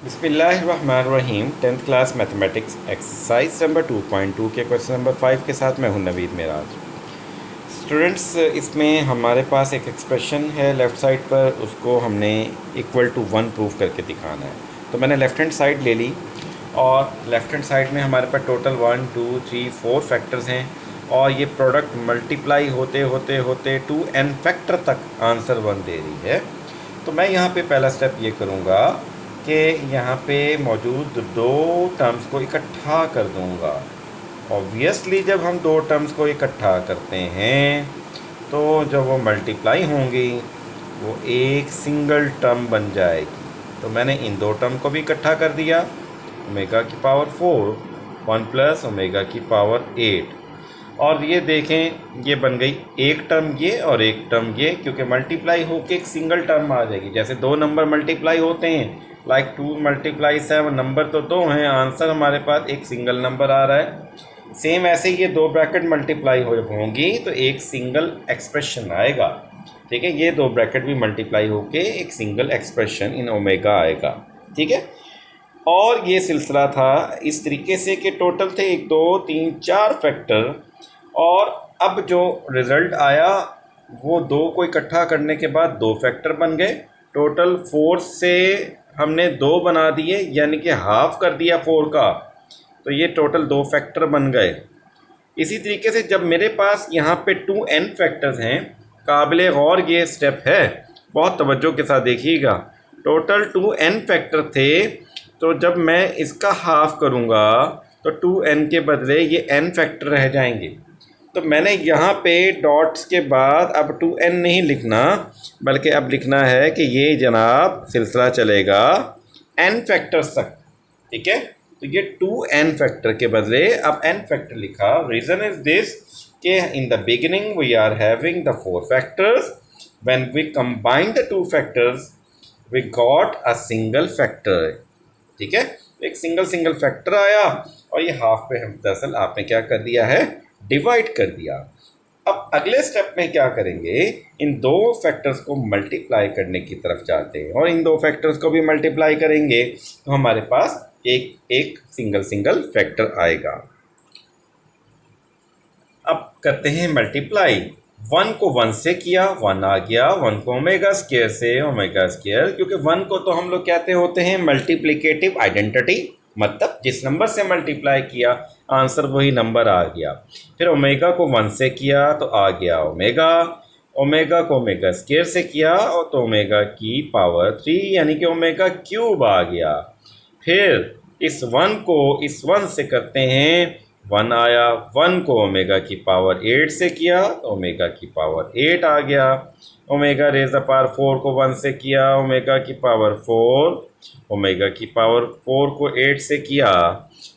बिस्मिल्लाहिर्रहमानिर्रहीम 10th class mathematics exercise number 2.2 के question number 5 के साथ मैं हूं नवीद मेराज। स्टूडेंट्स, इसमें हमारे पास एक एक्सप्रेशन है लेफ़्ट साइड पर, उसको हमने इक्वल टू 1 प्रूफ करके दिखाना है। तो मैंने लेफ़्ट हैंड साइड ले ली और लेफ़्ट हैंड साइड में हमारे पास टोटल 1 2 3 4 फैक्टर्स हैं और ये प्रोडक्ट मल्टीप्लाई होते होते होते 2n फैक्टर तक आंसर 1 दे रही है। तो मैं यहाँ पे पहला स्टेप ये करूँगा कि यहाँ पे मौजूद दो टर्म्स को इकट्ठा कर दूँगा। ऑब्वियसली जब हम दो टर्म्स को इकट्ठा करते हैं तो जब वो मल्टीप्लाई होंगी वो एक सिंगल टर्म बन जाएगी। तो मैंने इन दो टर्म को भी इकट्ठा कर दिया, ओमेगा की पावर 4 1 प्लस ओमेगा की पावर 8, और ये देखें ये बन गई एक टर्म ये और एक टर्म ये, क्योंकि मल्टीप्लाई होके एक सिंगल टर्म आ जाएगी। जैसे दो नंबर मल्टीप्लाई होते हैं, लाइक 2 × 7, नंबर तो दो हैं, आंसर हमारे पास एक सिंगल नंबर आ रहा है। सेम ऐसे ही ये दो ब्रैकेट मल्टीप्लाई होंगी तो एक सिंगल एक्सप्रेशन आएगा। ठीक है, ये दो ब्रैकेट भी मल्टीप्लाई होके एक सिंगल एक्सप्रेशन इन ओमेगा आएगा। ठीक है, और ये सिलसिला था इस तरीके से कि टोटल थे 1 2 3 4 फैक्टर, और अब जो रिज़ल्ट आया वो दो को इकट्ठा करने के बाद दो फैक्टर बन गए। टोटल 4 से हमने दो बना दिए, यानी कि हाफ कर दिया 4 का, तो ये टोटल दो फैक्टर बन गए। इसी तरीके से जब मेरे पास यहाँ पे 2n फैक्टर्स हैं, काबिल गौर ये स्टेप है, बहुत तवज्जो के साथ देखिएगा। टोटल 2n फैक्टर थे, तो जब मैं इसका हाफ करूँगा तो 2n के बदले ये n फैक्टर रह जाएंगे। तो मैंने यहाँ पे डॉट्स के बाद अब 2n नहीं लिखना, बल्कि अब लिखना है कि ये जनाब सिलसिला चलेगा n फैक्टर्स तक। ठीक है, तो ये 2n फैक्टर के बदले अब n फैक्टर लिखा। रीज़न इज़ दिस कि in the beginning we are having the 4 factors, when we combine the 2 factors we got a single factor. ठीक है, एक सिंगल फैक्टर आया और ये हाफ पे हम दरअसल आपने क्या कर दिया है, डिवाइड कर दिया। अब अगले स्टेप में क्या करेंगे, इन दो फैक्टर्स को मल्टीप्लाई करने की तरफ जाते हैं और इन दो फैक्टर्स को भी मल्टीप्लाई करेंगे तो हमारे पास एक सिंगल फैक्टर आएगा। अब करते हैं मल्टीप्लाई। 1 को 1 से किया, 1 आ गया, 1 को ओमेगा स्क्वायर से ओमेगा स्क्वायर, क्योंकि 1 को तो हम लोग कहते होते हैं मल्टीप्लिकेटिव आइडेंटिटी, मतलब जिस नंबर से मल्टीप्लाई किया आंसर वही नंबर आ गया। फिर ओमेगा को 1 से किया तो आ गया ओमेगा, ओमेगा को ओमेगा स्क्वायर से किया और तो ओमेगा की पावर 3 यानी कि ओमेगा क्यूब आ गया। फिर इस 1 को इस 1 से करते हैं, 1 आया, 1 को ओमेगा की पावर 8 से किया तो ओमेगा की पावर 8 आ गया। ओमेगा रेज़ द पावर 4 को 1 से किया, ओमेगा की पावर 4, ओमेगा की पावर 4 को 8 से किया,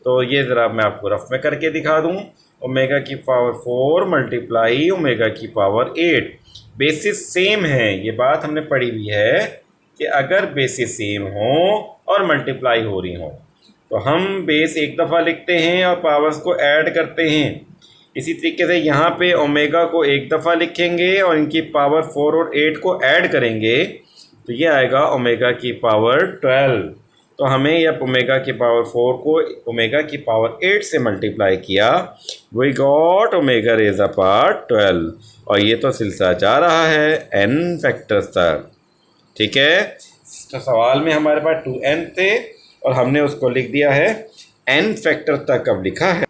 तो ये ज़रा मैं आपको रफ में करके दिखा दूँ। ओमेगा की पावर 4 मल्टीप्लाई ओमेगा की पावर 8, बेसिस सेम है, ये बात हमने पढ़ी हुई है कि अगर बेसिस सेम हो और मल्टीप्लाई हो रही हो तो हम बेस एक दफ़ा लिखते हैं और पावर्स को ऐड करते हैं। इसी तरीके से यहाँ पे ओमेगा को एक दफ़ा लिखेंगे और इनकी पावर 4 और 8 को ऐड करेंगे तो ये आएगा ओमेगा की पावर 12। तो हमें यह ओमेगा की पावर 4 को ओमेगा की पावर 8 से मल्टीप्लाई किया, we got omega raise the power 12, और ये तो सिलसिला जा रहा है n फैक्टर्स तक। ठीक है, तो सवाल में हमारे पास 2n थे और हमने उसको लिख दिया है n फैक्टर तक अब लिखा है।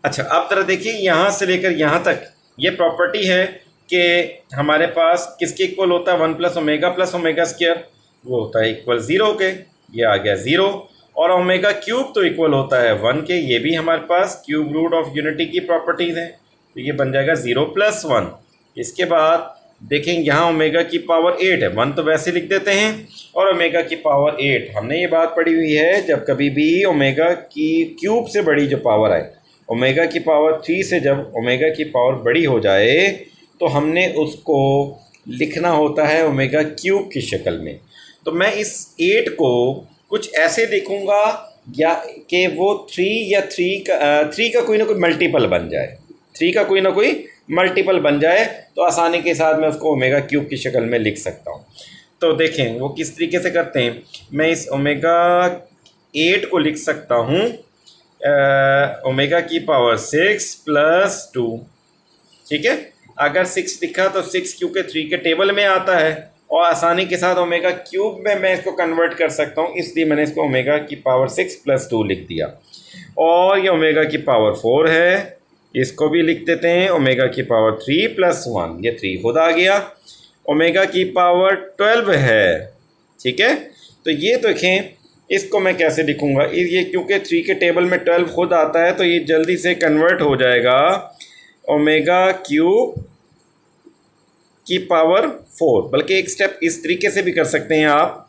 अच्छा, अब तरह देखिए यहाँ से लेकर यहाँ तक ये प्रॉपर्टी है कि हमारे पास किसके इक्वल होता है, 1 प्लस ओमेगा स्क्वायर, वो होता है इक्वल 0 के, ये आ गया 0, और ओमेगा क्यूब तो इक्वल होता है 1 के, ये भी हमारे पास क्यूब रूट ऑफ यूनिटी की प्रॉपर्टीज़ हैं, तो ये बन जाएगा 0 + 1। इसके बाद देखें यहाँ ओमेगा की पावर 8 है, 1 तो वैसे लिख देते हैं, और ओमेगा की पावर 8 हमने ये बात पढ़ी हुई है, जब कभी भी ओमेगा की क्यूब से बड़ी जो पावर आए, ओमेगा की पावर 3 से जब ओमेगा की पावर बड़ी हो जाए तो हमने उसको लिखना होता है ओमेगा क्यूब की शक्ल में। तो मैं इस 8 को कुछ ऐसे लिखूँगा या कि वो 3 का कोई ना कोई मल्टीपल बन जाए, 3 का कोई ना कोई मल्टीपल बन जाए, तो आसानी के साथ मैं उसको ओमेगा क्यूब की शक्ल में लिख सकता हूँ। तो देखें वो किस तरीके से करते हैं। मैं इस ओमेगा 8 को लिख सकता हूँ ओमेगा की पावर 6 + 2, ठीक है। अगर 6 लिखा तो 6 क्योंकि 3 के टेबल में आता है और आसानी के साथ ओमेगा क्यूब में मैं इसको कन्वर्ट कर सकता हूँ, इसलिए मैंने इसको ओमेगा की पावर 6 + 2 लिख दिया। और ये ओमेगा की पावर 4 है, इसको भी लिख देते हैं ओमेगा की पावर 3 + 1, ये 3 खुद आ गया। ओमेगा की पावर 12 है, ठीक है। तो ये देखें इसको मैं कैसे लिखूँगा, ये क्योंकि 3 के टेबल में 12 खुद आता है तो ये जल्दी से कन्वर्ट हो जाएगा ओमेगा क्यूब की पावर 4। बल्कि एक स्टेप इस तरीके से भी कर सकते हैं आप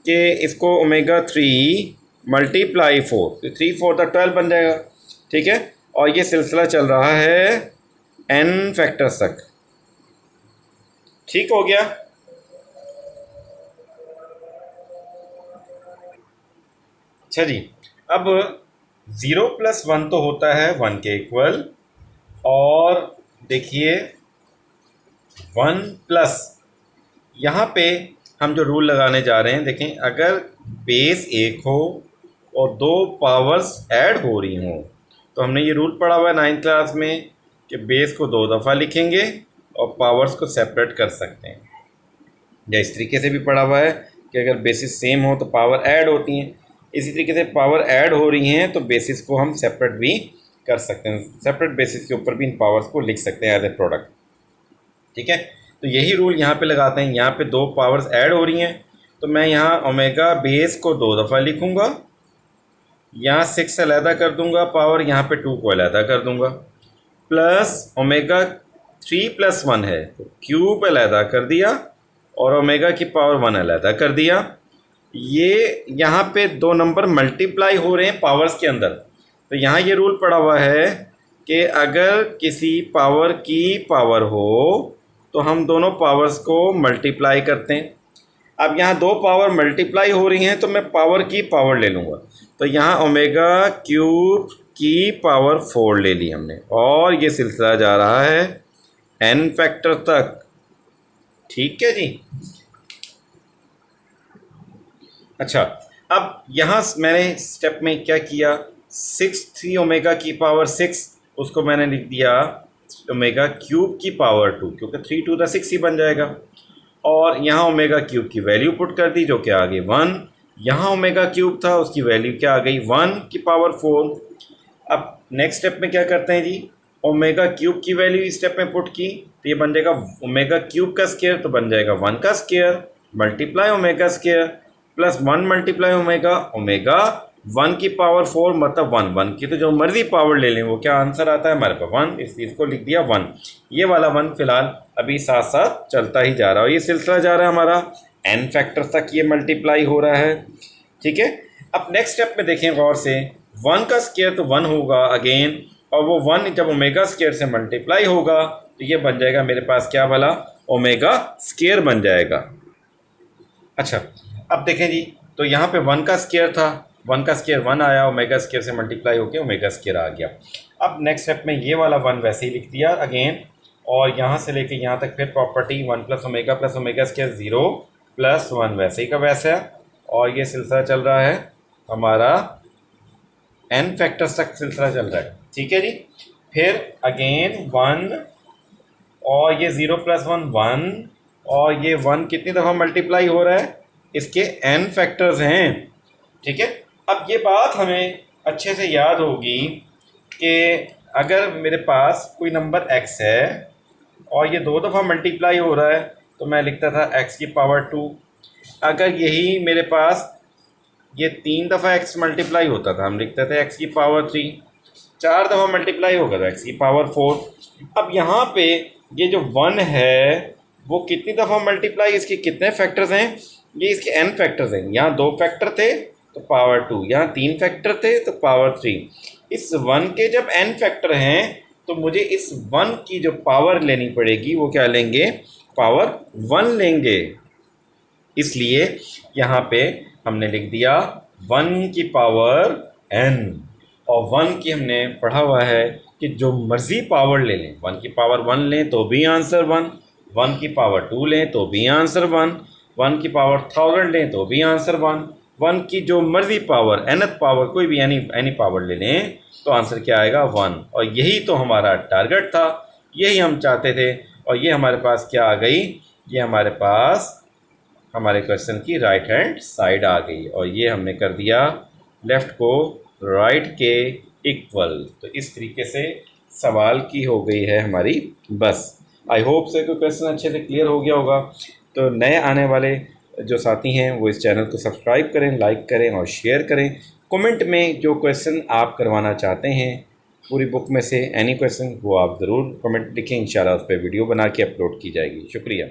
कि इसको ओमेगा 3 × 4, तो 3 4 12 बन जाएगा, ठीक है। और ये सिलसिला चल रहा है n फैक्टर्स तक, ठीक हो गया। अच्छा जी, अब 0 + 1 तो होता है 1 के इक्वल, और देखिए 1 प्लस यहाँ पे हम जो रूल लगाने जा रहे हैं, देखें अगर बेस 1 हो और 2 पावर्स ऐड हो रही हों, तो हमने ये रूल पढ़ा हुआ है 9th क्लास में कि बेस को 2 दफ़ा लिखेंगे और पावर्स को सेपरेट कर सकते हैं। या इस तरीके से भी पढ़ा हुआ है कि अगर बेसिस सेम हो तो पावर ऐड होती हैं, इसी तरीके से पावर ऐड हो रही हैं तो बेसिस को हम सेपरेट भी कर सकते हैं, सेपरेट बेसिस के ऊपर भी इन पावर्स को लिख सकते हैं एज ए प्रोडक्ट, ठीक है। तो यही रूल यहाँ पे लगाते हैं। यहाँ पे 2 पावर्स ऐड हो रही हैं तो मैं यहाँ ओमेगा बेस को 2 दफ़ा लिखूँगा, यहाँ 6 अलहदा कर दूँगा पावर, यहाँ पे 2 को अलहदा कर दूँगा, प्लस ओमेगा 3 + 1 है तो क्यूब अलहदा कर दिया और ओमेगा की पावर 1 अलहदा कर दिया। ये यहाँ पे 2 नंबर मल्टीप्लाई हो रहे हैं पावर्स के अंदर, तो यहाँ ये रूल पड़ा हुआ है कि अगर किसी पावर की पावर हो तो हम दोनों पावर्स को मल्टीप्लाई करते हैं। अब यहाँ 2 पावर मल्टीप्लाई हो रही हैं तो मैं पावर की पावर ले लूँगा, तो यहाँ ओमेगा क्यूब की पावर 4 ले ली हमने, और ये सिलसिला जा रहा है n फैक्टर तक, ठीक है जी। अच्छा, अब यहाँ मैंने स्टेप में क्या किया, 3 ओमेगा की पावर 6 उसको मैंने लिख दिया ओमेगा क्यूब की पावर 2, क्योंकि 3 × 2 = 6 ही बन जाएगा। और यहाँ ओमेगा क्यूब की वैल्यू पुट कर दी जो कि आ गई 1, यहाँ ओमेगा क्यूब था उसकी वैल्यू क्या आ गई 1 की पावर 4। अब नेक्स्ट स्टेप में क्या करते हैं जी, ओमेगा क्यूब की वैल्यू इस स्टेप में पुट की तो ये बन जाएगा ओमेगा क्यूब का स्क्वायर, तो बन जाएगा 1 का square multiply omega square plus 1 multiply omega, omega 1 की पावर 4 मतलब 1 की तो जो मर्जी पावर ले लें वो क्या आंसर आता है हमारे पास 1, इसलिए इसको लिख दिया 1। ये वाला 1 फिलहाल अभी साथ साथ चलता ही जा रहा है, ये सिलसिला जा रहा है हमारा n फैक्टर तक ये मल्टीप्लाई हो रहा है, ठीक है। अब नेक्स्ट स्टेप में देखें गौर से, 1 का स्क्वायर तो 1 होगा अगेन, और वो 1 जब ओमेगा स्क्वायर से मल्टीप्लाई होगा तो ये बन जाएगा मेरे पास क्या भला ओमेगा स्क्वायर बन जाएगा। अच्छा, अब देखें जी, तो यहाँ पे 1 का स्क्वायर था, 1 का स्क्वायर 1 आया, ओमेगा स्क्वायर से मल्टीप्लाई होकर ओमेगा स्क्वायर आ गया। अब नेक्स्ट स्टेप में ये वाला 1 वैसे ही लिख दिया अगेन, और यहाँ से लेके यहाँ तक फिर प्रॉपर्टी 1 + ओमेगा स्क्वायर 0 + 1 वैसे ही का वैसा, और ये सिलसिला चल रहा है हमारा n फैक्टर्स तक सिलसिला चल रहा है, ठीक है जी। फिर अगेन 1 और ये 0 + 1 1, और ये 1 कितनी दफ़ा मल्टीप्लाई हो रहा है, इसके n फैक्टर्स हैं, ठीक है। अब ये बात हमें अच्छे से याद होगी कि अगर मेरे पास कोई नंबर x है और ये 2 दफ़ा मल्टीप्लाई हो रहा है तो मैं लिखता था x की पावर 2। अगर यही मेरे पास ये 3 दफ़ा x मल्टीप्लाई होता था हम लिखते थे x की पावर 3, 4 दफ़ा मल्टीप्लाई होगा तो x की पावर 4। अब यहाँ पे ये जो 1 है वो कितनी दफ़ा मल्टीप्लाई, इसके कितने फैक्टर्स हैं, ये इसके n फैक्टर्स हैं। यहाँ 2 फैक्टर थे तो पावर 2, यहाँ 3 फैक्टर थे तो पावर 3। इस 1 के जब n फैक्टर हैं तो मुझे इस 1 की जो पावर लेनी पड़ेगी वो क्या लेंगे, पावर 1 लेंगे। इसलिए यहाँ पे हमने लिख दिया 1 की पावर n, और 1 की हमने पढ़ा हुआ है कि जो मर्ज़ी पावर ले लें, 1 की पावर 1 लें तो भी आंसर 1, 1 की पावर 2 लें तो भी आंसर 1, 1 की पावर 1000 लें तो भी आंसर 1। 1 की जो मर्जी पावर, nth पावर, कोई भी एनी पावर ले लें तो आंसर क्या आएगा 1। और यही तो हमारा टारगेट था, यही हम चाहते थे, और ये हमारे पास क्या आ गई, ये हमारे पास हमारे क्वेश्चन की राइट हैंड साइड आ गई, और ये हमने कर दिया लेफ़्ट को राइट के इक्वल। तो इस तरीके से सवाल की हो गई है हमारी बस। आई होप से कोई क्वेश्चन अच्छे से क्लियर हो गया होगा। तो नए आने वाले जो साथी हैं वो इस चैनल को सब्सक्राइब करें, लाइक करें और शेयर करें। कमेंट में जो क्वेश्चन आप करवाना चाहते हैं पूरी बुक में से एनी क्वेश्चन, वो आप ज़रूर कमेंट लिखें, इंशाल्लाह उस पर वीडियो बना के अपलोड की जाएगी। शुक्रिया।